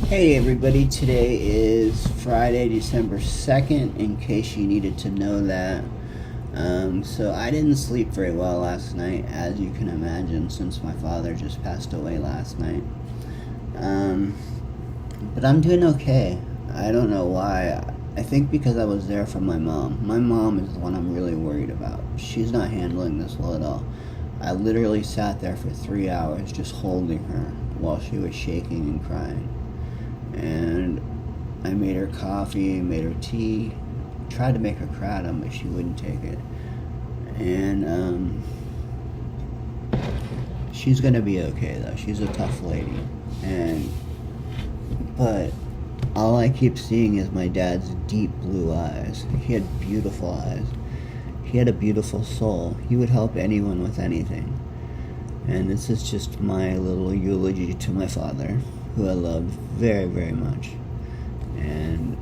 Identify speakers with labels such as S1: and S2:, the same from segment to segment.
S1: Hey everybody, today is Friday, December 2nd, in case you needed to know that. So I didn't sleep very well last night, as you can imagine, since my father just passed away last night. Um, but I'm doing okay. I don't know why. I think because I was there for my mom. My mom is the one I'm really worried about. She's not handling this well at all. I literally sat there for 3 hours just holding her while she was shaking and crying. And I made her coffee, made her tea, tried to make her kratom, but she wouldn't take it. And she's gonna be okay though. She's a tough lady, and but all I keep seeing is my dad's deep blue eyes. He had beautiful eyes. He had a beautiful soul. He would help anyone with anything. And this is just my little eulogy to my father, who I loved very, very much. And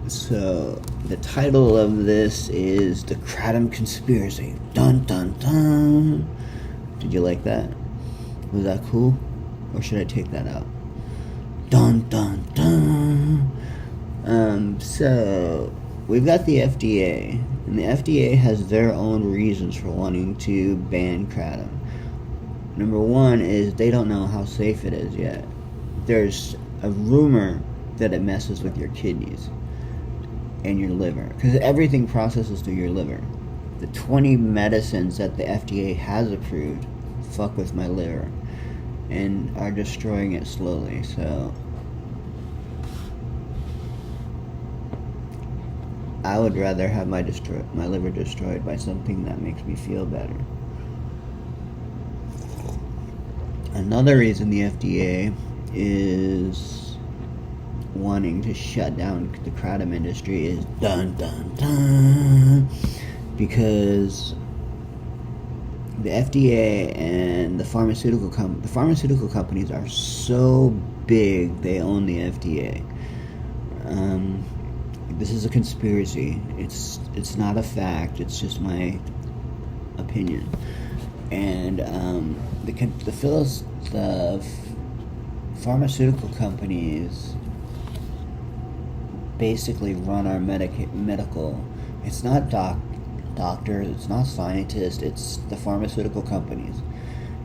S1: so the title of this is The Kratom Conspiracy. Dun dun dun. Did you like that? Was that cool? Or should I take that out? Dun dun dun. So we've got the FDA, and the FDA has their own reasons for wanting to ban kratom. Number one is they don't know how safe it is yet. There's a rumor that it messes with your kidneys and your liver, because everything processes through your liver. The 20 medicines that the FDA has approved fuck with my liver and are destroying it slowly. So I would rather have my liver destroyed by something that makes me feel better. Another reason the FDA is wanting to shut down the kratom industry is dun dun dun, because the FDA and the pharmaceutical companies are so big they own the FDA. This is a conspiracy. It's not a fact. It's just my opinion. And the pharmaceutical companies basically run our medical. It's not doctors. It's not scientists. It's the pharmaceutical companies.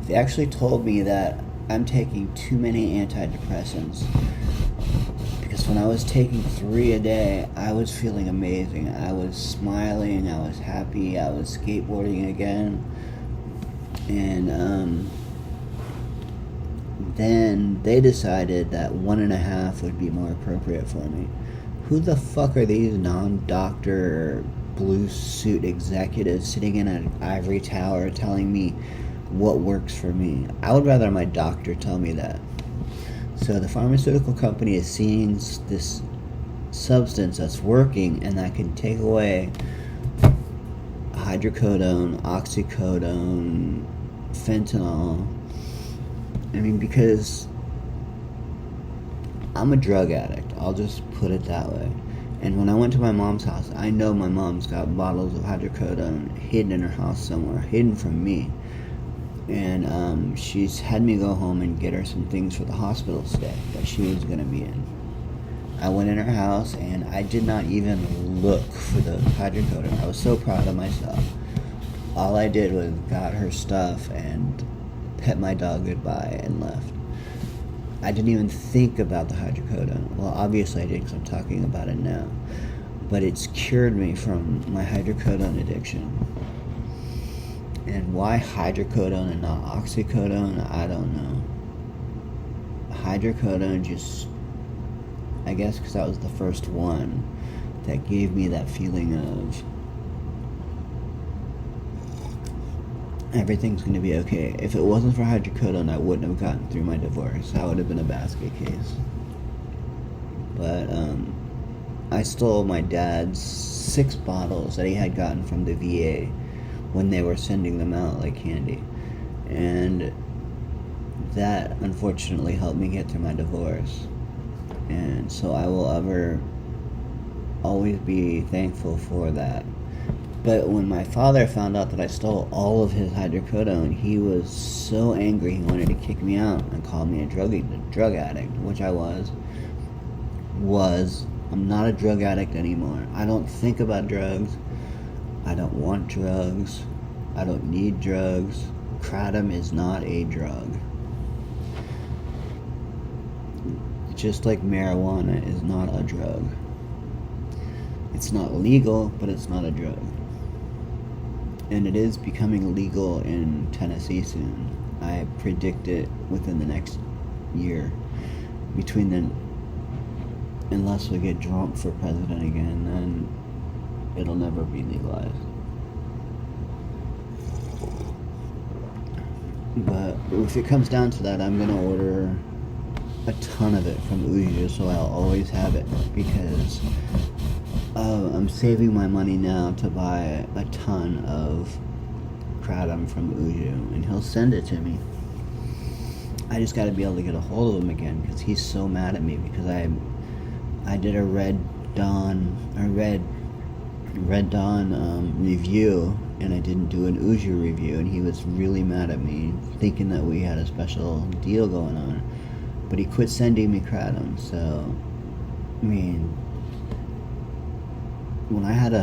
S1: They actually told me that I'm taking too many antidepressants, because when I was taking 3 a day, I was feeling amazing. I was smiling. I was happy. I was skateboarding again. And then they decided that 1.5 would be more appropriate for me. Who the fuck are these non-doctor blue suit executives sitting in an ivory tower telling me what works for me? I would rather my doctor tell me that. So the pharmaceutical company is seeing this substance that's working and that can take away hydrocodone, oxycodone, fentanyl. I mean, because I'm a drug addict, I'll just put it that way. And when I went to my mom's house, I know my mom's got bottles of hydrocodone hidden in her house somewhere, hidden from me. And she's had me go home and get her some things for the hospital stay that she was going to be in. I went in her house and I did not even look for the hydrocodone. I was so proud of myself. All I did was got her stuff and pet my dog goodbye and left. I didn't even think about the hydrocodone. Well, obviously I did, because I'm talking about it now. But it's cured me from my hydrocodone addiction. And why hydrocodone and not oxycodone, I don't know. Hydrocodone just, I guess because that was the first one that gave me that feeling of everything's going to be okay. If it wasn't for hydrocodone, I wouldn't have gotten through my divorce. I would have been a basket case. But I stole my dad's 6 bottles that he had gotten from the VA when they were sending them out like candy. And that unfortunately helped me get through my divorce. And so I will always be thankful for that. But when my father found out that I stole all of his hydrocodone, he was so angry he wanted to kick me out and call me a drug addict, which I was. I'm not a drug addict anymore. I don't think about drugs. I don't want drugs. I don't need drugs. Kratom is not a drug. Just like marijuana is not a drug. It's not legal, but it's not a drug. And it is becoming legal in Tennessee soon. I predict it within the next year. Unless we get Trump for president again, then it'll never be legalized. But if it comes down to that, I'm gonna order a ton of it from Uju, so I'll always have it, because I'm saving my money now to buy a ton of kratom from Uju, and he'll send it to me. I just got to be able to get a hold of him again, because he's so mad at me because I did a Red Dawn review, and I didn't do an Uju review, and he was really mad at me, thinking that we had a special deal going on. But he quit sending me kratom, so, I mean, when I had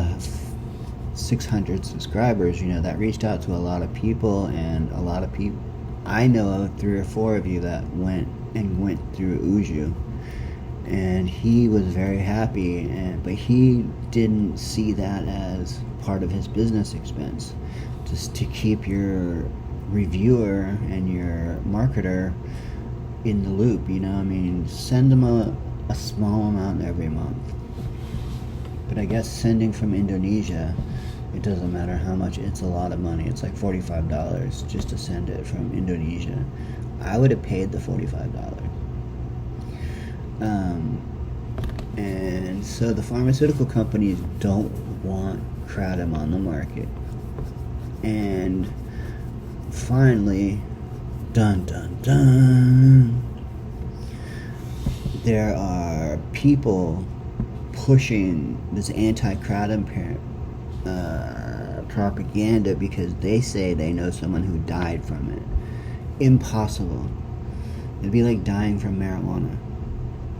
S1: 600 subscribers, that reached out to a lot of people, and a lot of people, I know of 3 or 4 of you that went through Uju, and he was very happy, but he didn't see that as part of his business expense, just to keep your reviewer and your marketer in the loop, send them a small amount every month. But I guess sending from Indonesia, it doesn't matter how much, it's a lot of money. It's like $45 just to send it from Indonesia. I would have paid the $45. And so the pharmaceutical companies don't want kratom on the market. And finally, dun dun dun, there are people pushing this anti-kratom propaganda because they say they know someone who died from it. Impossible. It'd be like dying from marijuana.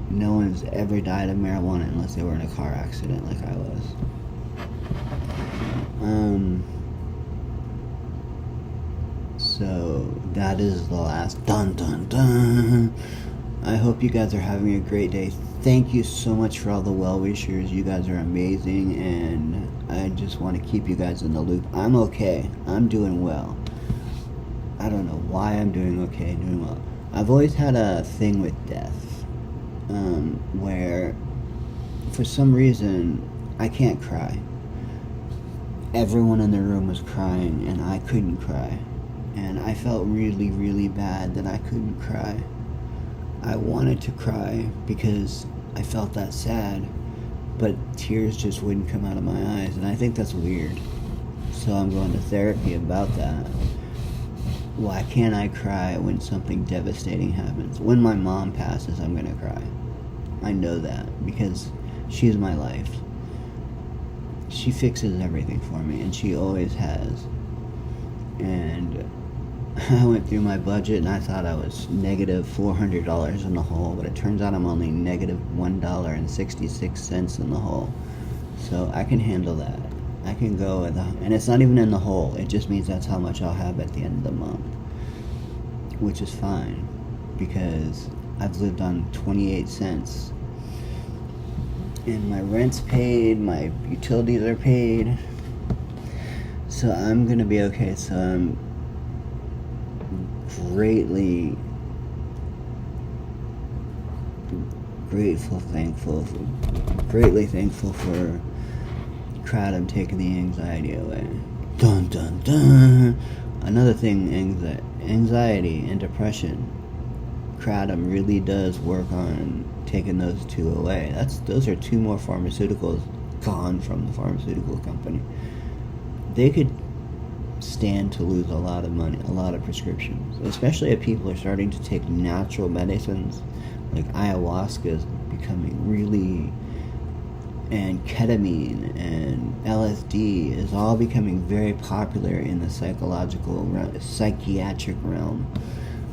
S1: No one's ever died of marijuana unless they were in a car accident like I was. So that is the last dun dun dun. I hope you guys are having a great day. Thank you so much for all the well-wishers. You guys are amazing, and I just want to keep you guys in the loop. I'm okay. I'm doing well. I don't know why I'm doing okay, doing well. I've always had a thing with death, where for some reason I can't cry. Everyone in the room was crying, and I couldn't cry. And I felt really, really bad that I couldn't cry. I wanted to cry because I felt that sad, but tears just wouldn't come out of my eyes, and I think that's weird. So I'm going to therapy about that. Why can't I cry when something devastating happens? When my mom passes, I'm going to cry. I know that because she's my life. She fixes everything for me, and she always has. And I went through my budget, and I thought I was negative $400 in the hole, but it turns out I'm only negative $1.66 in the hole. So I can handle that. I can go with and it's not even in the hole. It just means that's how much I'll have at the end of the month, which is fine because I've lived on 28 cents. And my rent's paid, my utilities are paid. So I'm going to be okay. So I'm greatly thankful for kratom taking the anxiety away. Dun dun dun. Another thing, anxiety and depression. Kratom really does work on taking those two away. Those are 2 more pharmaceuticals gone from the pharmaceutical company. They could stand to lose a lot of money, a lot of prescriptions, especially if people are starting to take natural medicines. Like ayahuasca is becoming really and ketamine and LSD is all becoming very popular in the psychiatric realm.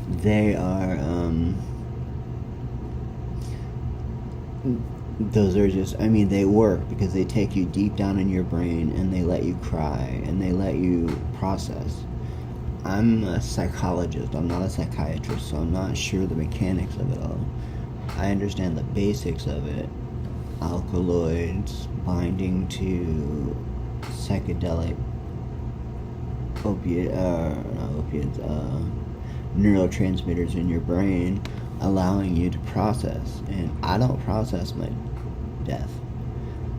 S1: They are, those are just, I mean, they work because they take you deep down in your brain and they let you cry and they let you process. I'm a psychologist, I'm not a psychiatrist, so I'm not sure the mechanics of it all. I understand the basics of it. Alkaloids binding to psychedelic neurotransmitters in your brain, allowing you to process. And I don't process my death.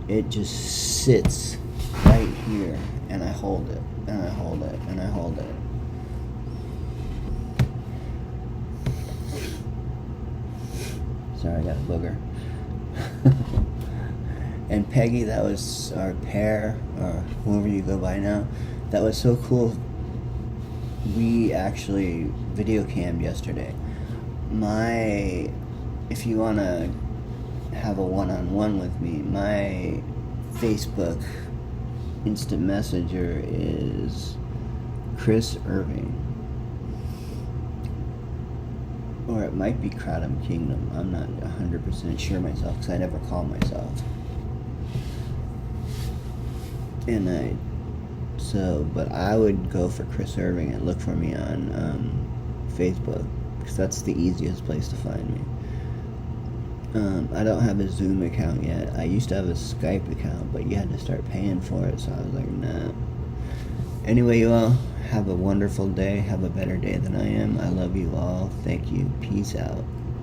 S1: It just sits right here, and I hold it, and I hold it, and I hold it. Sorry, I got a booger. And Peggy, that was our pair, or whoever you go by now. That was so cool. We actually video cammed yesterday. If you want to have a one-on-one with me, my Facebook instant messenger is Chris Irving. Or it might be Kratom Kingdom. I'm not 100% sure myself because I never call myself. But I would go for Chris Irving and look for me on Facebook because that's the easiest place to find me. I don't have a Zoom account yet. I used to have a Skype account, but you had to start paying for it, so I was like, nah. Anyway, you all, have a wonderful day. Have a better day than I am. I love you all. Thank you. Peace out.